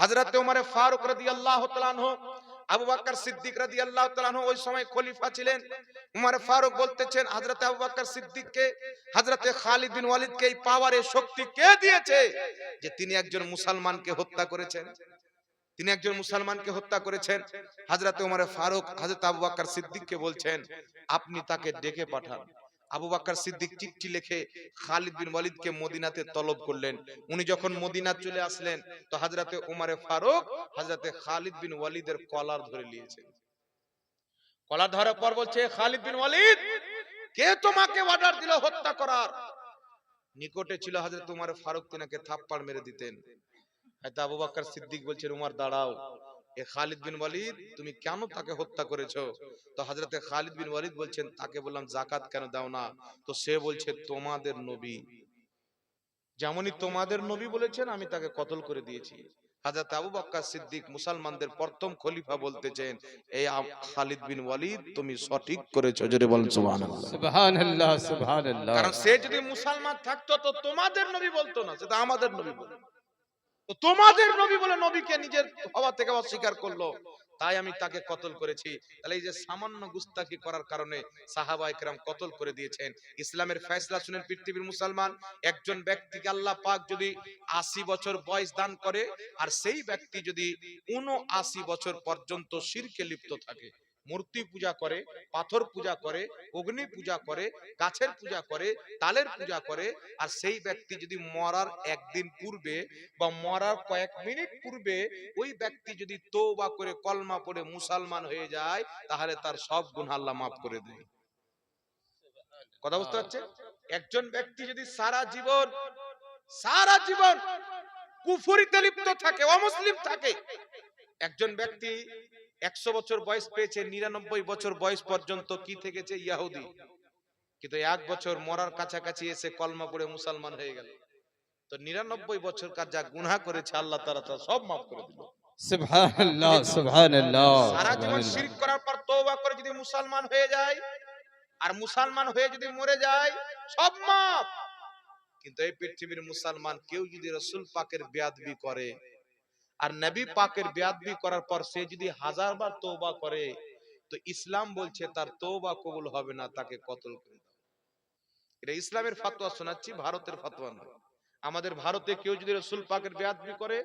হযরত ওমর ফারুক রাদিয়াল্লাহু তাআলা আনহু, আবু বকর সিদ্দিক রাদিয়াল্লাহু তাআলা আনহু ওই সময় খলিফা ছিলেন। ওমর ফারুক বলতেছেন, হযরত আবু বকর সিদ্দিককে, হযরত খালিদ বিন ওয়ালিদকে এই পাওয়ার, এই শক্তি কে দিয়েছে যে তিনি একজন মুসলমানকে হত্যা করেছেন? তিনি একজন মুসলমানকে হত্যা করেছেন। হযরত ওমর ফারুক হযরত আবু বকর সিদ্দিককে বলছেন, আপনি তাকে ডেকে পাঠান। আবু বকর সিদ্দিক চিঠি লিখে খালিদ বিন ওয়ালিদকে মদিনাতে তলব করলেন। উনি যখন মদিনা চলে আসলেন, তো হযরত ওমর ফারুক হযরত খালিদ বিন ওয়ালিদের কলার ধরে নিয়েছেন। কলার ধরার পর বলছে, খালিদ বিন ওয়ালিদ, কে তোমাকে অর্ডার দিল হত্যা করার? নিকটে ছিল হযরত ওমর ফারুক, তিনাকে থাপ্পড় মেরে দিতেন। আবু বকর সিদ্দিক বলছেন, উমর দাঁড়াও, এ খালিদ বিন ওয়ালিদ, তুমি কেন তাকে হত্যা করেছো? তো হযরতে খালিদ বিন ওয়ালিদ বলছেন, তাকে বললাম যাকাত কেন দাও না? তো সে বলছে, তোমাদের নবী, যেমনই তোমাদের নবী বলেছেন আমি তাকে কতল করে দিয়েছি। হযরত আবু বকর সিদ্দিক মুসলমানদের প্রথম খলিফা বলতেছেন, এই খালিদ বিন ওয়ালিদ, তুমি সঠিক করেছো। জোরে বলেন সুবহানাল্লাহ। সুবহানাল্লাহ, সুবহানাল্লাহ। কারণ সে যদি মুসলমান থাকতো তো তোমাদের নবী বলতো না, সেটা আমাদের নবী বলতো। তো তোমাদের নবী বলে নবীকে নিজের হওয়া থেকে অস্বীকার করলো, তাই আমি তাকে কতল করেছি। তাহলে এই যে সামান্য গুস্তাখি করার কারণে সাহাবায়ে কেরাম কতল করে দিয়েছেন। ইসলামের ফয়সালা শুনেন পৃথিবীর মুসলমান, একজন ব্যক্তিকে আল্লাহ পাক যদি 80 বছর বয়স দান করে, আর সেই ব্যক্তি যদি 79 বছর পর্যন্ত শিরকে লিপ্ত থাকে, মূর্তি পূজা করে, পাথর পূজা করে, অগ্নি পূজা করে, গাছের পূজা করে, তালের পূজা করে, আর সেই ব্যক্তি যদি মরার একদিন পূর্বে বা মরার কয়েক মিনিট পূর্বে ওই ব্যক্তি যদি তওবা করে কলমা পড়ে মুসলমান হয়ে যায়, তাহলে তার সব গুনাহ আল্লাহ maaf করে দেয়। কথা বুঝতে পারছেন? একজন ব্যক্তি যদি সারা জীবন কুফরিতে লিপ্ত থাকে, অমুসলিম থাকে, একজন ব্যক্তি 100 বছর বয়স পেয়েছে, 99 বছর বয়স পর্যন্ত কি থেকেছে? ইহুদি। কিন্তু 1 বছর মরার কাছাকাছি এসে কলমা পড়ে মুসলমান হয়ে গেল, তো 99 বছর কার যা গুনাহ করেছে আল্লাহ তাআলা তা সব maaf করে দিল। সুবহানাল্লাহ, সুবহানাল্লাহ, সারা জীবন সুবহানাল্লাহ। শিরক করার পর তওবা করে যদি মুসলমান হয়ে যায়, আর মুসলমান হয়ে যদি মরে যায়, সব maaf। কিন্তু এই পৃথিবীর মুসলমান কেউ যদি রাসূল পাকের বেয়াদবি করে, আর নবী পাকের বেয়াদবি করার পর সে যদি 1000 বার তওবা করে, তো ইসলাম বলছে তার তওবা কবুল হবে না, তাকে কতল করে দাও। এটা ইসলামের ফতোয়া শোনাচ্ছি, ভারতের ফতোয়া নয়। আমাদের ভারতে কেউ যদি রাসূল পাকের বেয়াদবি করে,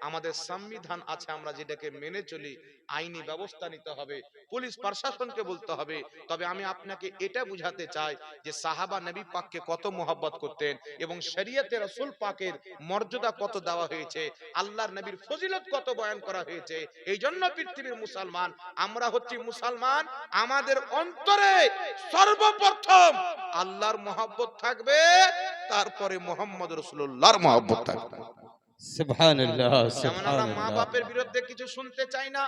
আমাদের সংবিধান আছে, আমরা যেটাকে মেনে চলি, আইনি ব্যবস্থা নিতে হবে, পুলিশ প্রশাসনকে বলতে হবে। তবে আমি আপনাকে এটা বুঝাতে চাই যে সাহাবা নবী পাককে কত মহব্বত করতেন, এবং শরীয়তে রাসূল পাকের মর্যাদা কত দেওয়া হয়েছে, আল্লাহর নবীর ফজিলত কত বয়ান করা হয়েছে। এই জন্য পৃথিবীর মুসলমান, আমরা হচ্ছি মুসলমান, আমাদের অন্তরে সর্বপ্রথম আল্লাহর মহব্বত থাকবে, তারপরে মুহাম্মদ রাসূলুল্লাহর মহব্বত থাকবে। সুবহানাল্লাহ, যেমন আমরা মা সুবহানাল্লাহ। বাপের বিরুদ্ধে কিছু শুনতে চাই না,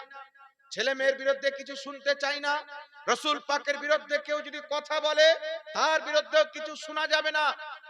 ছেলে মেয়ের বিরুদ্ধে কিছু শুনতে চাই না, রাসূল পাকের বিরুদ্ধে কেউ যদি কথা বলে, তার বিরুদ্ধে কিছু শোনা যাবে না।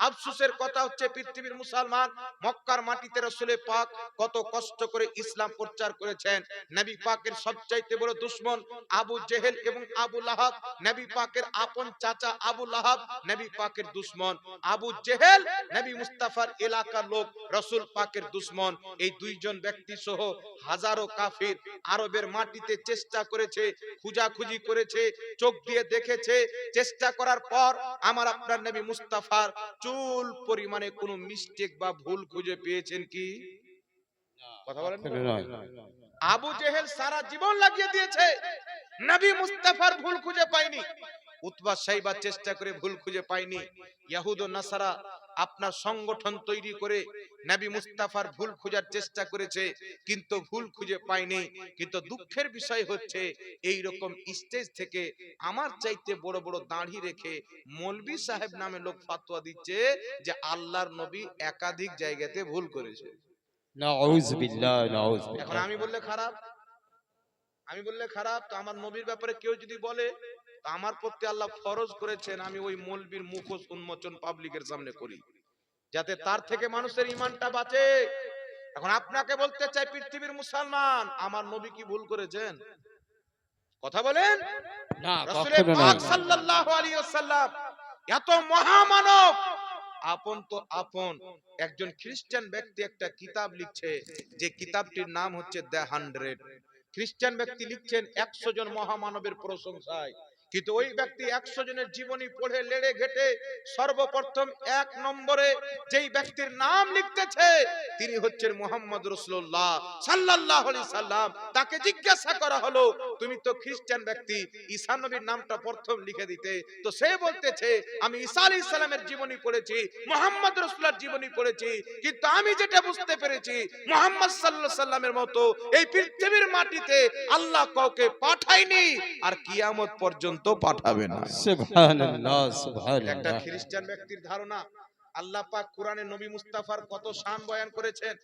আফসোসের কথা হচ্ছে পৃথিবীর মুসলমান, মক্কার মাটিতে রাসূল পাক কত কষ্ট করে ইসলাম প্রচার করেছেন। নবী পাকের সবচাইতে বড় দুশমন আবু জেহেল এবং আবু লাহাব। নবী পাকের আপন চাচা আবু লাহাব নবী পাকের দুশমন। আবু জেহেল নবী মুস্তাফার এলাকার লোক, রাসূল পাকের দুশমন। এই দুইজন ব্যক্তি সহ হাজারো কাফির আরবের মাটিতে চেষ্টা করেছে, খুঁজাখুঁজি করেছে, চোখ দিয়ে দেখেছে। চেষ্টা করার পর আমার আপনার নবী মুস্তাফার চুল পরিমাণে কোনো মিস্টেক বা ভুল খুঁজে পেয়েছেন কি? কথা বলেন না। আবু জেহেল সারা জীবন লাগিয়ে দিয়েছে, নবী মুস্তাফার ভুল খুঁজে পায়নি। উতবা সাইবা চেষ্টা করে ভুল খুঁজে পায়নি। ইহুদ ও নাসারা আপনার সংগঠন তৈরি করে নবী মুস্তাফার ভুল খোঁজার চেষ্টা করেছে, কিন্তু ভুল খুঁজে পায়নি। কিন্তু দুঃখের বিষয় হচ্ছে এই রকম স্টেজ থেকে আমার চাইতে বড় বড় দাড়ি রেখে মৌলভী সাহেব নামে লোক ফতোয়া দিচ্ছে যে আল্লাহর নবী একাধিক জায়গাতে ভুল করেছে। নাউযু বিল্লাহ, নাউযু এখন বিল্লাহ। আমি বললে খারাপ, আমি বললে খারাপ, তো আমার নবীর ব্যাপারে কেউ যদি বলে, তো আমার প্রতি আল্লাহ ফরজ করেছেন আমি ওই মৌলবীর মুখোশ উন্মোচন পাবলিকের সামনে করি, যাতে তার থেকে মানুষের ঈমানটা বাঁচে। এখন আপনাকে বলতে চাই পৃথিবীর মুসলমান, আমার নবী কি ভুল করেছেন? কথা বলেন। না, রাসূলে কখনো পাক নয়। সাল্লাল্লাহু আলাইহি ওয়াসাল্লাম এত মহামানব, আপন তো আপন। একজন খ্রিস্টান ব্যক্তি একটা কিতাব লিখছে, যে কিতাবটির নাম হচ্ছে দ্য 100। খ্রিস্টান ব্যক্তি লিখছেন 100 জন মহামানবের প্রশংসায়, কিন্তু ওই ব্যক্তি 100 জনের জীবনী পড়ে লেড়ে ঘেটে সর্বপ্রথম 1 নম্বরে যেই ব্যক্তির নাম লিখতেছে তিনি হচ্ছেন মুহাম্মদ রাসূলুল্লাহ সাল্লাল্লাহু আলাইহি সাল্লাম। তাকে জিজ্ঞাসা করা হলো, তুমি তো খ্রিস্টান ব্যক্তি, ঈসা নবীর নামটা প্রথম লিখে দিতে। তো সে বলতেছে, আমি ঈসা আলাইহিস সালামের জীবনী পড়েছি, মুহাম্মদ রাসূলুল্লাহর জীবনী পড়েছি, কিন্তু আমি যেটা বুঝতে পেরেছি মুহাম্মদ সাল্লাল্লাহু আলাইহি সাল্লামের মতো এই পৃথিবীর মাটিতে আল্লাহ কাউকে পাঠায়নি, আর কিয়ামত পর্যন্ত পাঠাবে না। সুবহানাল্লাহ একটা সুবহানাল্লাহ। খ্রিস্টান ব্যক্তির ধারণা। আল্লাহ পাক কোরআনে নবী মুস্তাফার কত শান বয়ান করেছেন,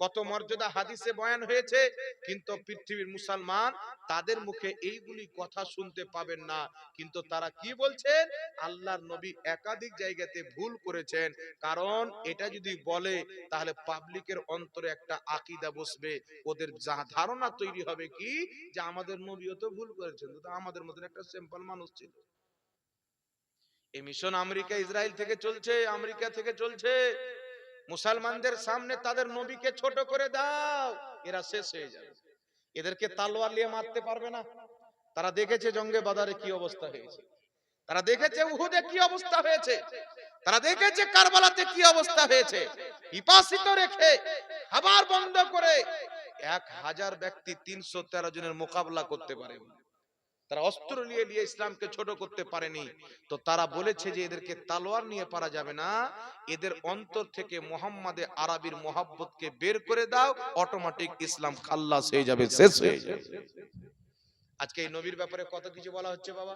কত মর্যাদা হাদিসে বয়ান হয়েছে, কিন্তু পৃথিবীর মুসলমান তাদের মুখে এইগুলি কথা শুনতে পাবেন না। কিন্তু তারা কি বলছেন, আল্লাহর নবী একাধিক জায়গাতে ভুল করেছেন। কারণ এটা যদি বলে তাহলে পাবলিকের অন্তরে একটা আকীদা বসবে, ওদের ধারণা তৈরি হবে কি যে আমাদের নবীও তো ভুল করেছেন, তো আমাদের মধ্যে একটা সিম্পল মানুষ ছিল। এই মিশন আমেরিকা ইসরায়েল থেকে চলছে, আমেরিকা থেকে চলছে। মুসলমানদের সামনে তাদের নবীকে ছোট করে দাও, এরা শেষ হয়ে যাবে। এদেরকে তালোয়ার নিয়ে মারতে পারবে না। তারা দেখেছে জঙ্গে বাদারে কি অবস্থা হয়েছে, তারা দেখেছে উহুদে কি অবস্থা হয়েছে, তারা দেখেছে কারবালাতে কি অবস্থা হয়েছে। পিপাসিত রেখে খাবার বন্ধ করে 1000 ব্যক্তি 313 জনের মোকাবেলা করতে পারে। তারা অস্ত্র নিয়ে নিয়ে ইসলামকে ছোট করতে পারেনি। তো তারা বলেছে যে এদেরকে তালোয়ার নিয়ে পারা যাবে না, এদের অন্তর থেকে মুহাম্মাদে আরবির মোহাব্বতকে বের করে দাও, অটোমেটিক ইসলাম খাল্লাস হয়ে যাবে, শেষ হয়ে যাবে। আজকে এই নবীর ব্যাপারে কত কিছু বলা হচ্ছে বাবা।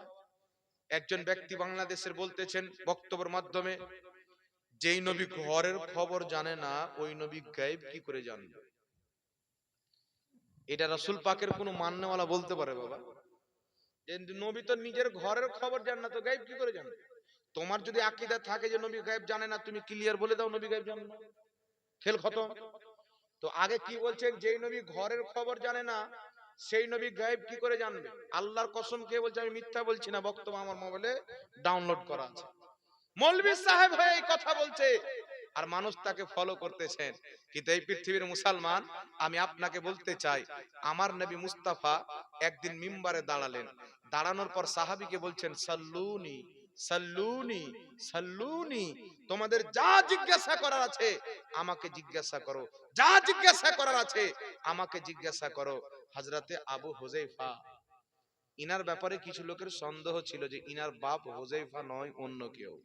একজন ব্যক্তি বাংলাদেশের বলতেছেন বক্তব্যের মাধ্যমে, যেই নবী ঘরের খবর জানে না ওই নবী গায়েব কি করে জানবে? এটা রাসূল পাকের কোনো মাননেওয়ালা বলতে পারে বাবা? যে নবী তো নিজের ঘরের খবর জানে না, তো গায়েব কি করে জানবে? তোমার যদি আকীদা থাকে যে নবী গায়েব জানে না, তুমি ক্লিয়ার বলে দাও নবী গায়েব জানে না, খেল খতম। তো আগে কি বলছেন, যেই নবী ঘরের খবর জানে না সেই নবী গায়েব কি করে জানবে? আল্লাহর কসম কে বলছে, আমি মিথ্যা বলছি না, বক্তব্য আমার মোবাইলে ডাউনলোড করা আছে। মৌলভী সাহেব হয়ে এই কথা বলছে আর মানুষ তাকে ফলো করতেছেন। কিন্তু এই পৃথিবীর মুসলমান, আমি আপনাকে বলতে চাই, আমার নবী মুস্তাফা একদিন মিম্বারে দাঁড়ালেন, দাঁড়ানোর পর সাহাবীকে বলছেন, সাল্লুনি সাল্লুনি সাল্লুনি, তোমাদের যা জিজ্ঞাসা করার আছে আমাকে জিজ্ঞাসা করো, যা জিজ্ঞাসা করার আছে আমাকে জিজ্ঞাসা করো। হযরতে আবু হুযায়ফা, ইনার ব্যাপারে কিছু লোকের সন্দেহ ছিল যে ইনার বাপ হুযায়ফা নয়, অন্য কেউ।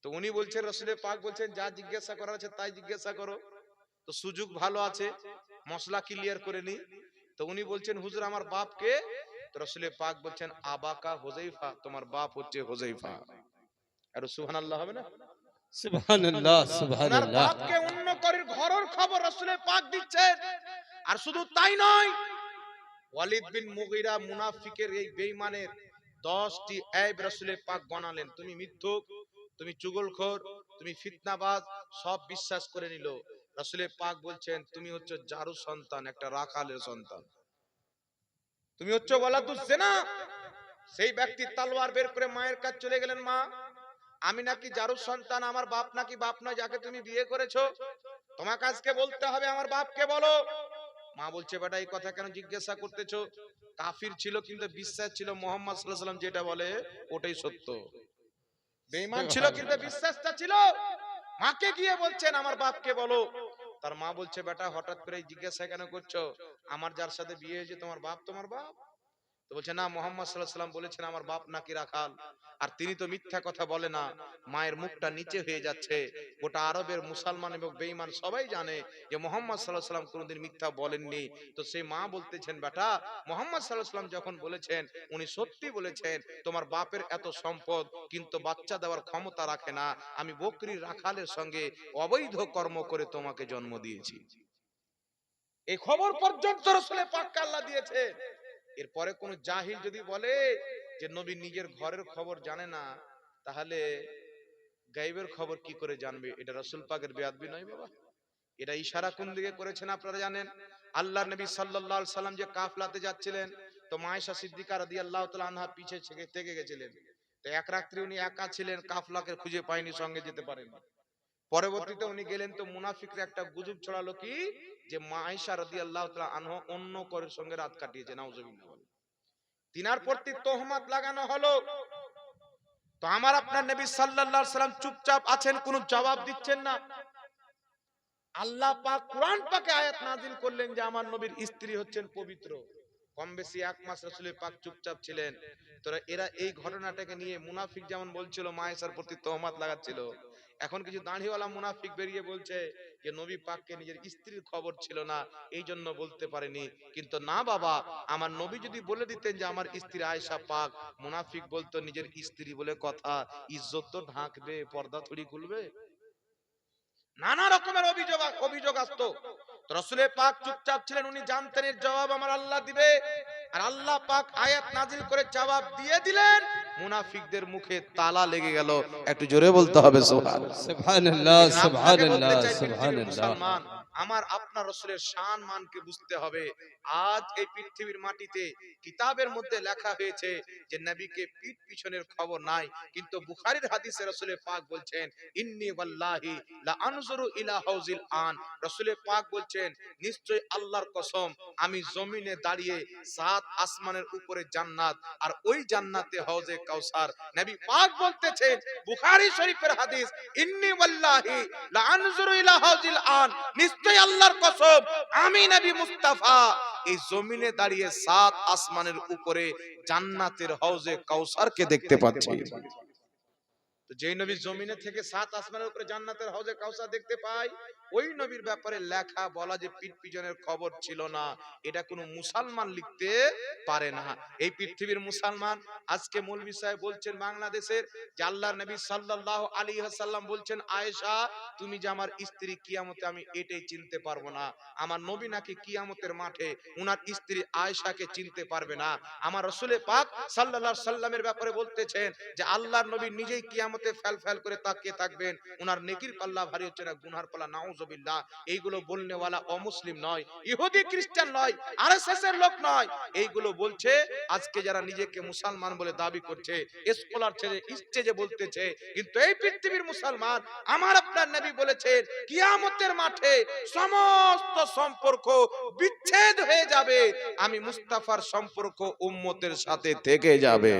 তো উনি বলছেন, রাসূলের পাক বলছেন যা জিজ্ঞাসা করার আছে তাই জিজ্ঞাসা করো। তো সুযোগ ভালো আছে, মশলা ক্লিয়ার করে নি। তো উনি বলছেন, হুজুর আমার বাপ কে? তো রাসূলের পাক বলছেন, আবাকা হুযায়ফা, তোমার বাপ হচ্ছে হুযায়ফা। আর সুবহানাল্লাহ হবে না? সুবহানাল্লাহ ওনার সুবহানাল্লাহ। বাপকে অন্য কারোর ঘরের খবর রাসূলের পাক দিচ্ছেন। আর শুধু তাই নয়, ওয়ালিদ বিন মুগীরা মুনাফিকের এই বেঈমানের 10টি আইব রাসূলের পাক গণালেন। তুমি মিথ্যুক, তুমি চুগলখোর, তুমি ফিতনাবাজ, সব বিশ্বাস করে নিল। রাসূলের পাক বলছেন, তুমি হচ্ছে জারু সন্তান, একটা রাখালের সন্তান, তুমি হচ্ছে ওয়ালাদুজ জিনা। সেই ব্যক্তি তলোয়ার বের করে মায়ের কাছে চলে গেলেন, মা আমি নাকি জারুর সন্তান, আমার বাপ নাকি বাপ নয় যাকে তুমি বিয়ে করেছো, তোমাকে আজকে বলতে হবে আমার বাপকে বলো। মা বলছে, বেটা এই কথা কেন জিজ্ঞাসা করতেছো? কাফির ছিল কিন্তু বিশ্বাস ছিল মুহাম্মদ সাল্লাল্লাহু আলাইহি ওয়াসাল্লাম যেটা বলে ওটাই সত্য। বেঈমান ছিল কিন্তু বিশ্বাসটা ছিল। মাকে গিয়ে বলছেন আমার বাপকে বলো। তার মা বলছে, বেটা হঠাৎ করে জিজ্ঞাসা কেন করছো? আমার যার সাথে বিয়ে হয়েছে তোমার বাপ? তোমার বাপ? তো বলছে, না মুহাম্মদ সাল্লাল্লাহু আলাইহি ওয়াসাল্লাম বলেছেন আমার বাপ নাকি রাখাল। আর তিনি তো মিথ্যা কথা বলে না। মায়ের মুখটা নিচে হয়ে যাচ্ছে। গোটা আরবের মুসলমান এবং বেঈমান সবাই জানে যে মুহাম্মদ সাল্লাল্লাহু আলাইহি ওয়াসাল্লাম কোনোদিন মিথ্যা বলেননি। তো সেই মা বলতেছেন, বেটা মুহাম্মদ সাল্লাল্লাহু আলাইহি ওয়াসাল্লাম যখন বলেছেন উনি সত্যি বলেছেন, তোমার বাপের এত সম্পদ কিন্তু বাচ্চা দেওয়ার ক্ষমতা রাখে না। আমি বকরির রাখালের সঙ্গে অবৈধ কর্ম করে তোমাকে জন্ম দিয়েছি। এই খবর পর্যন্ত রাসূলের পাককে আল্লাহ দিয়েছে। এরপরে কোন জাহিল যদি বলে যে নবী নিজের ঘরের খবর জানে না, তাহলে গায়েবের খবর কি করে জানবে? এটা রাসূল পাকের বেয়াদবি নয় বাবা? এটা ইশারা কোন দিকে করেছেন আপনারা জানেন? আল্লাহর নবী সাল্লাল্লাহু আলাইহি সাল্লাম যে কাফলাতে যাচ্ছিলেন, তো মা আয়েশা সিদ্দিকা রাদিয়াল্লাহু তাআলা আনহা পিছে থেকে গেছিলেন। তো এক রাত্রি উনি একা ছিলেন, কাফলাকে খুঁজে পায়নি, সঙ্গে যেতে পারেননি। পরবর্তীতে উনি গেলেন তো মুনাফিকরা একটা গুজব ছড়ালো কি, যে মা আয়েশা রাদিয়াল্লাহু তাআলা আনহা অন্য করের সঙ্গে রাত কাটিয়েছে, নাউজুবিল্লাহ বলে। তিনার প্রতি তোহমত লাগানো হলো। তো আমার আপনার নবী সাল্লাল্লাহু আলাইহি সাল্লাম চুপচাপ আছেন, কোনো জবাব দিচ্ছেন না। আল্লাহ পাক কোরআন পাকে আয়াত নাযিল করলেন যে আমার নবীর স্ত্রী হচ্ছেন পবিত্র। কম বেশি এক মাস রাসূলের পাক চুপচাপ ছিলেন। তোরা এরা এই ঘটনাটাকে নিয়ে মুনাফিক যেমন বলছিল মা আয়েশার প্রতি তহমত লাগাচ্ছিল, এখন কিছু দাঁড়িওয়ালা মুনাফিক বেরিয়ে বলছে যে নবী পাককে নিজের স্ত্রীর খবর ছিল না, এই জন্য বলতে পারেনি। কিন্তু না বাবা, আমার নবী যদি বলে দিতেন যে আমার স্ত্রী আয়েশা পাক, মুনাফিক বলতো নিজের স্ত্রী বলে কথা, ইজ্জত তো ঢাকবে, পর্দা থুড়ি খুলবে। নানা রকমের অভিযোগ আসতো। রাসূলের পাক চুপচাপ ছিলেন, উনি জানতেন এর জবাব আমার আল্লাহ দিবে। আর আল্লাহ পাক আয়াত নাজিল করে জবাব দিয়ে দিলেন, মুনাফিকদের মুখে তালা লেগে গেল। একটু জোরে বলতে হবে সুবহানাল্লাহ। সুবহানাল্লাহ, আপনাকে বলতে সুবহানাল্লাহ, চাই পৃথিবীর সুবহানাল্লাহ। মুসলমান, আমার আপনার রাসূলের শান মানকে বুঝতে হবে। আজ এই পৃথিবীর মাটিতে কিতাবের মধ্যে লেখা হয়েছে যে নবীকে পিঠ পিছনের খবর নাই, কিন্তু বুখারীর হাদিসে রাসূলের পাক বলছেন ইন্নী ওয়াল্লাহি লা আনজুরু ইলা হাউজিল আন, রাসূলের পাক বলছেন নিশ্চয় আল্লাহর কসম, আমি জমিনে দাঁড়িয়ে সাত আসমানের উপরে জান্নাত, আর ওই জান্নাতে হাউজে কাউসার। নবী পাক বলতেছেন বুখারী শরীফের হাদিস, ইন্নী ওয়াল্লাহি লা আনজুরু ইলা হাউজিল আন, নিশ্চয় আল্লাহর কসম আমি নবী মুস্তাফা এই জমিনে দাঁড়িয়ে সাত আসমানের উপরে জান্নাতের হাউজে কাউসারকে দেখতে পাচ্ছি। তো যেই নবী জমিনে থেকে সাত আসমানের উপরে জান্নাতের হাউজে কাউসার দেখতে পায়, ওই নবীর ব্যাপারে লেখা বলা যে পিঠ পিছনের খবর ছিল না, এটা কোনো মুসলমান লিখতে পারে না। এই পৃথিবীর মুসলমান আজকে মৌলভী সাহেব বলছেন বাংলাদেশের যে আল্লাহর নবী সাল্লাল্লাহু আলাইহি ওয়াসাল্লাম বলছেন আয়েশা তুমি যে আমার স্ত্রী, কিয়ামতে আমি এটাই চিনতে পারবো না। আমার নবী নাকি কিয়ামতের মাঠে উনার স্ত্রী আয়েশাকে চিনতে পারবে না। আমার রাসূলে পাক সাল্লাল্লাহু আলাইহি সাল্লামের ব্যাপারে বলতেছেন যে আল্লাহর নবী নিজেই কিয়ামতে ফেল ফেল করে তাকিয়ে থাকবেন, উনার নেকির পাল্লা ভারী হচ্ছে না, গুনহার পাল্লা নাউজুবিল্লাহ। এইগুলো বলনেওয়ালা অমুসলিম নয়, ইহুদি খ্রিস্টান নয়, আরএসএস এর লোক নয়। এইগুলো বলছে আজকে যারা নিজেকে মুসলমান বলে দাবি করছে, স্কলার ছেড়ে স্টেজে বলতেছে। কিন্তু এই পৃথিবীর মুসলমান, আমার আপনার নবী বলেছেন কিয়ামতের মাঠে সমস্ত সম্পর্ক বিচ্ছেদ হয়ে যাবে, আমি মুস্তাফার সম্পর্ক উম্মতের সাথে থেকে যাবে।